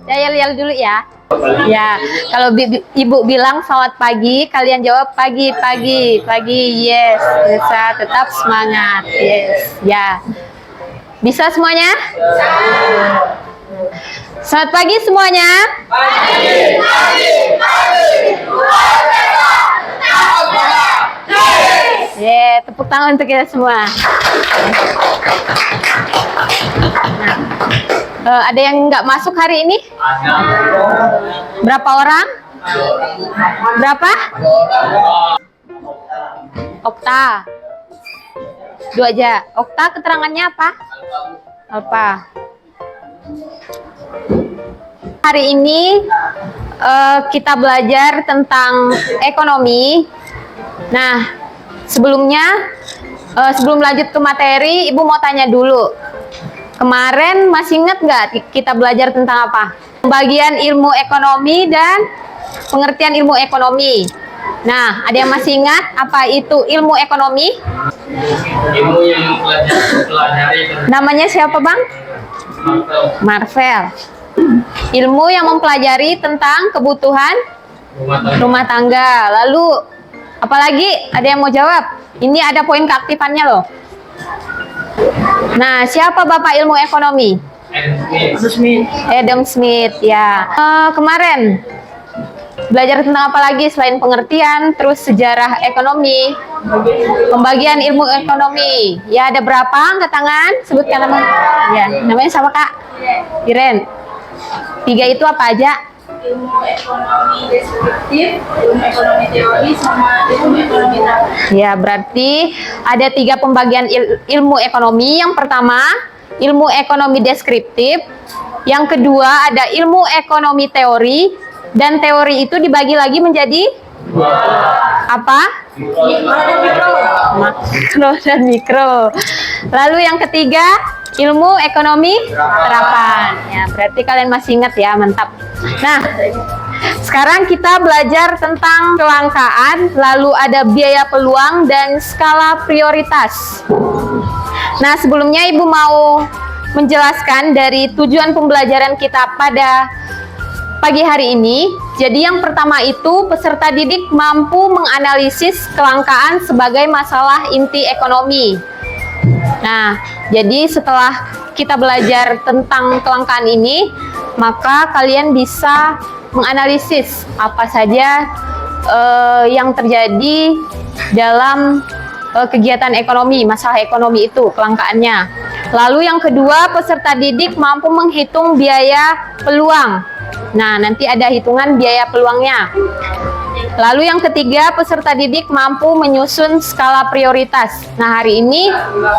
Saya yel dulu ya. Ya, kalau ibu bilang selamat pagi, kalian jawab pagi, pagi, pagi. Yes, bisa tetap semangat. Yes, ya. Bisa semuanya? Selamat pagi semuanya. Pagi, pagi, pagi. Yeah, tepuk tangan untuk kita semua. Nah, ada yang nggak masuk hari ini? Berapa orang? Berapa? Okta. 2 aja. Okta keterangannya apa? Alfa. Hari ini kita belajar tentang ekonomi. Nah, sebelumnya sebelum lanjut ke materi, Ibu mau tanya dulu. Kemarin masih ingat nggak kita belajar tentang apa? Pembagian ilmu ekonomi dan pengertian ilmu ekonomi. Nah, ada yang masih ingat apa itu ilmu ekonomi? Ilmu yang mempelajari. Namanya siapa, Bang? Marvel. Ilmu yang mempelajari tentang kebutuhan rumah tangga. Lalu, apalagi? Ada yang mau jawab? Ini ada poin keaktifannya loh. Nah, siapa Bapak ilmu ekonomi? Adam Smith, ya. Kemarin belajar tentang apa lagi selain pengertian, terus sejarah ekonomi, pembagian ilmu ekonomi. Ya, ada berapa? Angkat tangan, sebutkan nama. Ya, namanya siapa, Kak? Iren. 3 itu apa aja? Ilmu ekonomi deskriptif, ilmu ekonomi teori, sama ilmu ekonomi praktik. Ya, berarti ada 3 pembagian ilmu ekonomi. Yang pertama, ilmu ekonomi deskriptif. Yang kedua, ada ilmu ekonomi teori. Dan teori itu dibagi lagi menjadi apa? Makro dan mikro. Lalu yang ketiga, ilmu ekonomi terapan. Ya, berarti kalian masih ingat ya, mantap. Nah, sekarang kita belajar tentang kelangkaan, lalu ada biaya peluang dan skala prioritas. Nah, sebelumnya Ibu mau menjelaskan dari tujuan pembelajaran kita pada pagi hari ini. Jadi yang pertama itu peserta didik mampu menganalisis kelangkaan sebagai masalah inti ekonomi. Nah, jadi setelah kita belajar tentang kelangkaan ini, maka kalian bisa menganalisis apa saja yang terjadi dalam kegiatan ekonomi, masalah ekonomi itu, kelangkaannya. Lalu yang kedua, peserta didik mampu menghitung biaya peluang. Nah, nanti ada hitungan biaya peluangnya. Lalu yang ketiga, peserta didik mampu menyusun skala prioritas. Nah, hari ini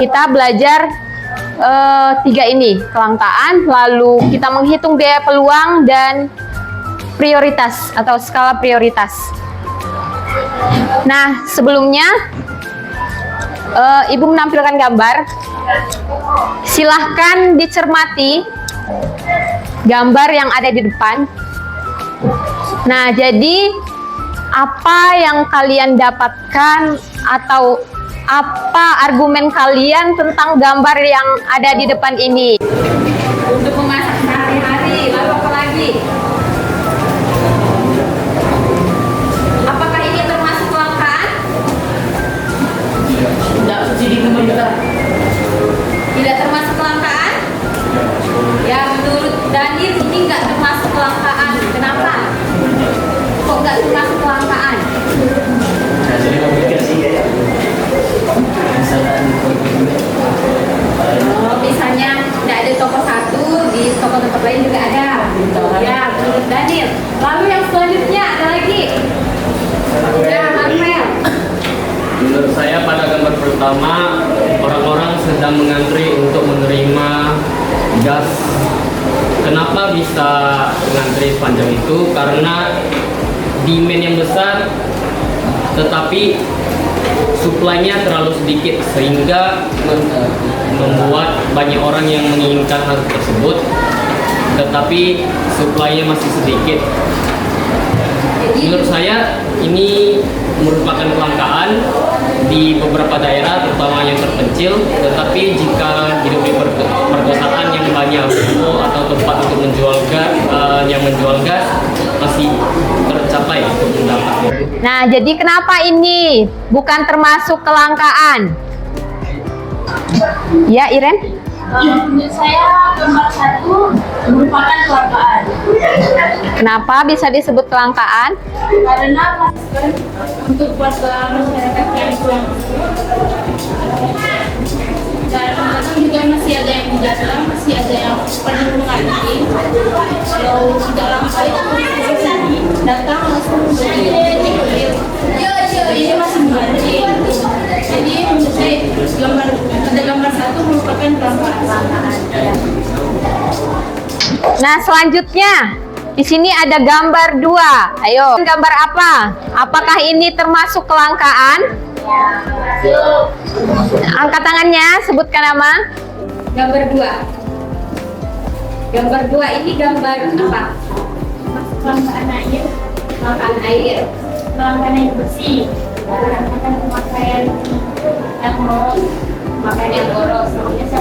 kita belajar 3 ini, kelangkaan, lalu kita menghitung biaya peluang dan prioritas atau skala prioritas. Nah, sebelumnya Ibu menampilkan gambar. Silahkan dicermati gambar yang ada di depan. Nah, jadi apa yang kalian dapatkan atau apa argumen kalian tentang gambar yang ada di depan ini? Untuk memasak sehari-hari, lalu apa lagi? Apakah ini termasuk kelangkaan? Tidak termasuk kelangkaan? Ya, menurut Daniel ini nggak termasuk kelangkaan. Kenapa? Kok nggak termasuk kelangkaan? Misalnya tidak ada toko satu, di toko tempat lain juga ada. Ya, menurut Daniel. Lalu yang selanjutnya ada lagi. Ya, Marvel. Menurut saya pada gambar pertama, orang-orang sedang mengantri untuk menerima gas. Kenapa bisa mengantri sepanjang itu? Karena demand yang besar, tetapi supply-nya terlalu sedikit, sehingga membuat banyak orang yang menginginkan hal tersebut, tetapi supply-nya masih sedikit. Menurut saya ini merupakan kelangkaan di beberapa daerah, terutama yang terpencil. Tetapi jika hidup di perkotaan yang banyak atau tempat untuk menjual gas, yang menjual gas masih tercapai untuk mendapatkan. Nah, jadi kenapa ini bukan termasuk kelangkaan? Ya, Iren? Menurut saya gambar 1 merupakan kelangkaan. Kenapa bisa disebut kelangkaan? Karena untuk warga masyarakat yang kurang dan juga masih ada yang di dalam, masih ada yang perlu mengantri. Kalau sudah lama itu datang langsung ini masih mengantri. Jadi menurut saya gambar 1 merupakan kelangkaan. Nah, selanjutnya di sini ada gambar 2. Ayo, gambar apa? Apakah ini termasuk kelangkaan? Angkat tangannya, sebutkan nama. Gambar 2. Gambar 2 ini gambar apa? Kelangkaan air, Kelangkaan air. kelangkaan air bersih, kelangkaan pemakaian yang boros, Makanya yang boros. biasa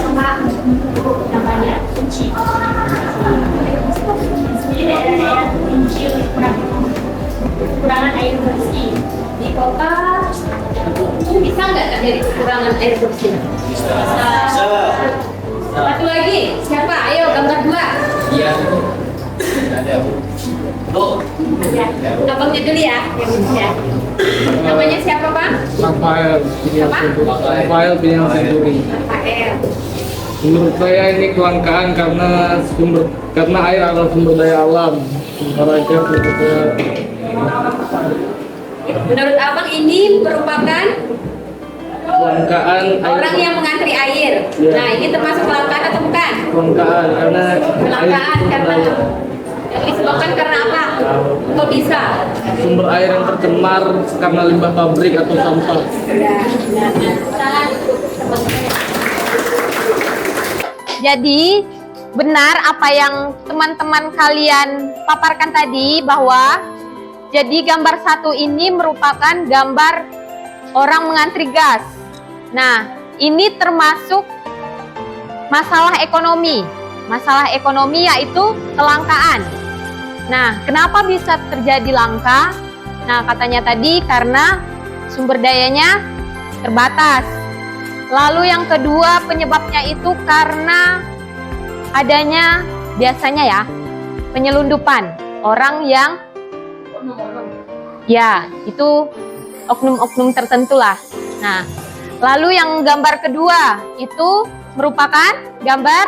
namanya kunci. Jadi daerah-daerah kunci kekurangan air bersih. Di kota bisa nggak terjadi kekurangan air bersih? Satu lagi, siapa? Ayo, gambar 2. Iya. Ada. Oh. Abangnya dulu ya, ya. Namanya siapa, Pak? Rafael Apa? Rafael Pinial Senturi. Rafael. Menurut saya ini kelangkaan karena air adalah sumber daya alam. Olahraga Menurut Abang ini merupakan kelangkaan orang air. yang mengantri air. Iya. Nah, ini termasuk kelangkaan atau bukan? Kelangkaan karena Kelangkaan air karena disebabkan karena apa? Kok bisa? sumber air yang tercemar karena limbah pabrik atau sampah. Jadi benar apa yang teman-teman kalian paparkan tadi, bahwa jadi gambar 1 ini merupakan gambar orang mengantri gas. Nah, ini termasuk masalah ekonomi. Masalah ekonomi yaitu kelangkaan. Nah, kenapa bisa terjadi langka? Nah, katanya tadi karena sumber dayanya terbatas. Lalu yang kedua penyebabnya itu karena adanya biasanya ya penyelundupan orang yang ya itu oknum-oknum tertentu lah. Nah, lalu yang gambar kedua itu merupakan gambar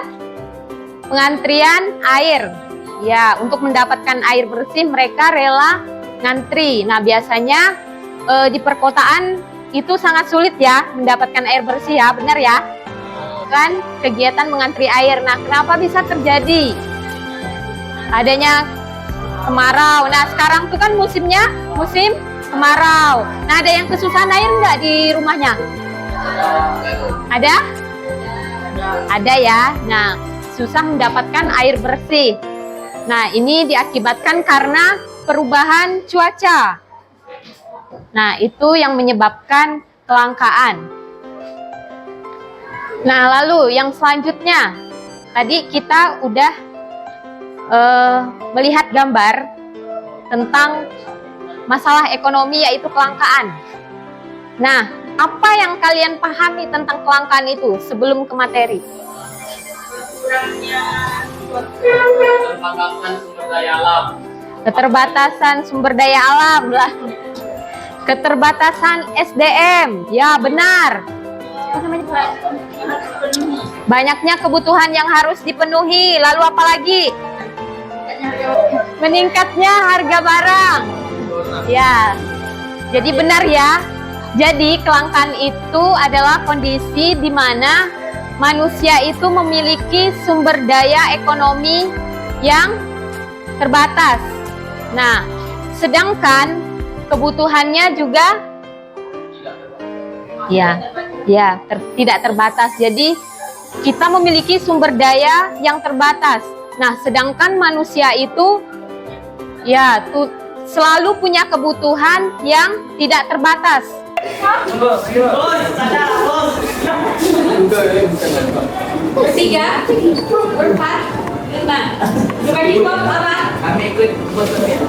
pengantrian air. Ya, untuk mendapatkan air bersih mereka rela ngantri. Nah, biasanya di perkotaan itu sangat sulit ya mendapatkan air bersih ya, benar ya? Kan kegiatan mengantri air. Nah, kenapa bisa terjadi? Adanya kemarau. Nah, sekarang tuh kan musimnya musim kemarau. Nah, ada yang kesusahan air nggak di rumahnya? Ada? Ada ya. Nah, susah mendapatkan air bersih. Nah, ini diakibatkan karena perubahan cuaca. Nah, itu yang menyebabkan kelangkaan. Nah, lalu yang selanjutnya, tadi kita udah melihat gambar tentang masalah ekonomi yaitu kelangkaan. Nah, apa yang kalian pahami tentang kelangkaan itu sebelum ke materi? Kurangnya Keterbatasan sumber daya alam. Keterbatasan sumber daya alam lah. Keterbatasan SDM, ya benar. Banyaknya kebutuhan yang harus dipenuhi. Lalu apa lagi? Meningkatnya harga barang. Ya, jadi benar ya. Jadi kelangkaan itu adalah kondisi di mana manusia itu memiliki sumber daya ekonomi yang terbatas. Nah, sedangkan kebutuhannya juga tidak terbatas. Jadi kita memiliki sumber daya yang terbatas. Nah, sedangkan manusia itu selalu punya kebutuhan yang tidak terbatas. juga ya, bukan lempar. Bertiga, berempat, lima. Bukan hip hop apa? Kami ikut foto ya.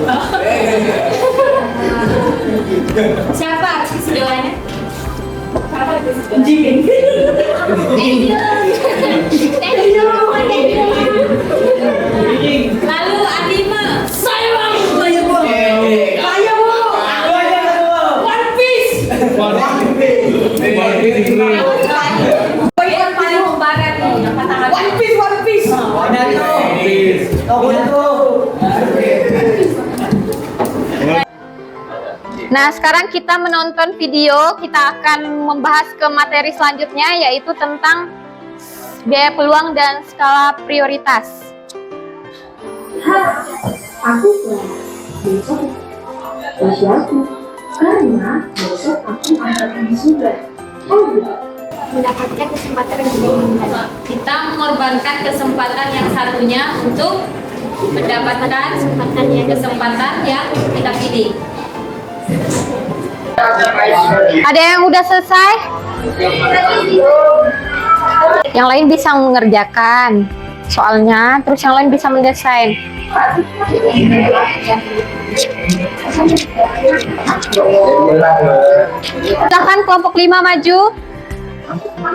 Siapa artis idolanya? Siapa artis idolanya? Lalu Adima, saya bang, saya bang, saya bang, One Piece. Oh iya, paling barat nih, angkat tangan. One Piece, One Piece. Nah, sekarang kita menonton video, kita akan membahas ke materi selanjutnya, yaitu tentang biaya peluang dan skala prioritas. Aku besok usiaku karena besok aku akan wisuda. Mendapatkan kesempatan yang lebih. Kita mengorbankan kesempatan yang satunya untuk mendapatkan kesempatan yang kita pilih. Ada yang udah selesai? Yang lain bisa mengerjakan soalnya, terus yang lain bisa mendesain. Silahkan kelompok 5 maju.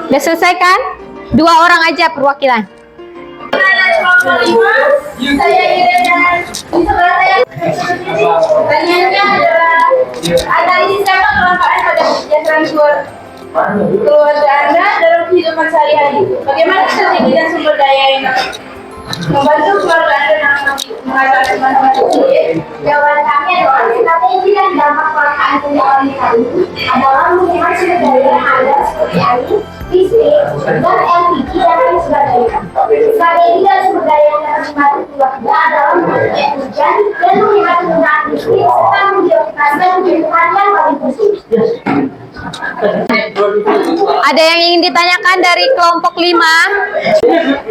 Udah selesai kan? 2 orang aja perwakilan. Saya Irene. Di sebelah saya. Pertanyaannya adalah analisis siapa kemanfaatan pada kesejahteraan keluarga Anda dalam kehidupan sehari-hari. Bagaimana strategi dan sumber daya yang membantu keluarga Anda dalam mengatasi masalah ini? Jawaban kami adalah strategi dan dampak kelangkaan keuangan tadi adalah menghemat sumber daya yang ada seperti air, listrik, dan LPG dan lain sebagainya. Strategi dan sumber daya yang dapat membantu keluarga adalah menghemat hujan dan menghemat penggunaan listrik serta menjauhkan kehidupan yang paling bersih. Ada yang ingin ditanyakan dari kelompok 5?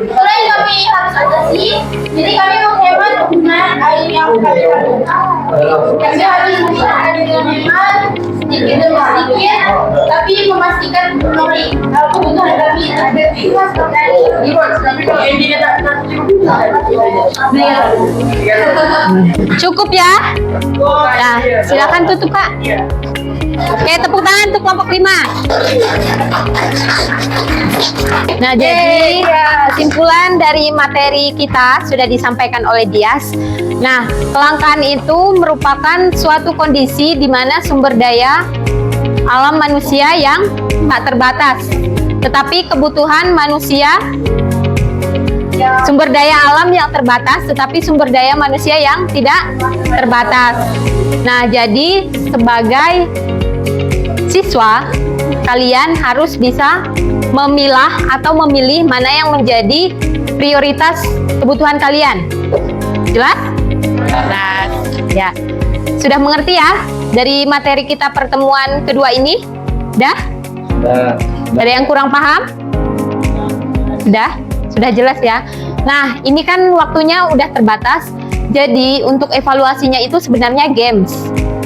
Selain kami harus atasi, jadi kami menghemat penggunaan air yang kami gunakan. Kami harus menggunakan air dengan hemat, sedikit demi sedikit, tapi memastikan memenuhi kebutuhan kami agar tidak terjadi. Cukup ya? Nah, silakan tutup Kak. Oke, tepuk tangan untuk kelompok 5. Nah, jadi kesimpulan dari materi kita sudah disampaikan oleh Dias. Nah, kelangkaan itu merupakan suatu kondisi di mana sumber daya alam manusia yang tak terbatas. Tetapi kebutuhan manusia, sumber daya alam yang terbatas, tetapi sumber daya manusia yang tidak terbatas. Nah, jadi sebagai siswa, kalian harus bisa memilah atau memilih mana yang menjadi prioritas kebutuhan kalian. Jelas? Jelas. Ya. Sudah mengerti ya dari materi kita pertemuan kedua ini? Dah? Ada yang kurang paham? Sudah? Sudah jelas ya? Nah, ini kan waktunya udah terbatas. Jadi untuk evaluasinya itu sebenarnya games.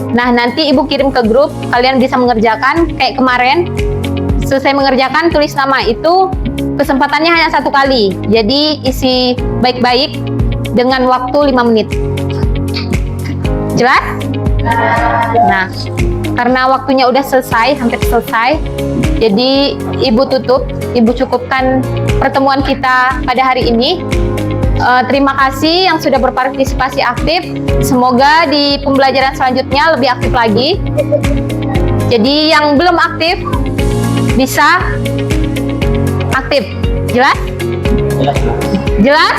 Nah, nanti Ibu kirim ke grup, kalian bisa mengerjakan kayak kemarin. Selesai mengerjakan, tulis nama. Itu kesempatannya hanya 1 kali. Jadi isi baik-baik dengan waktu 5 menit. Jelas? Nah, karena waktunya udah selesai, hampir selesai, jadi Ibu tutup, Ibu cukupkan pertemuan kita pada hari ini. Terima kasih yang sudah berpartisipasi aktif. Semoga di pembelajaran selanjutnya lebih aktif lagi. Jadi yang belum aktif bisa aktif. Jelas? Jelas?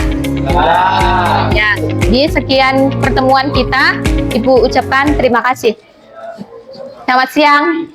Ya. Jadi sekian pertemuan kita. Ibu ucapkan terima kasih. Selamat siang.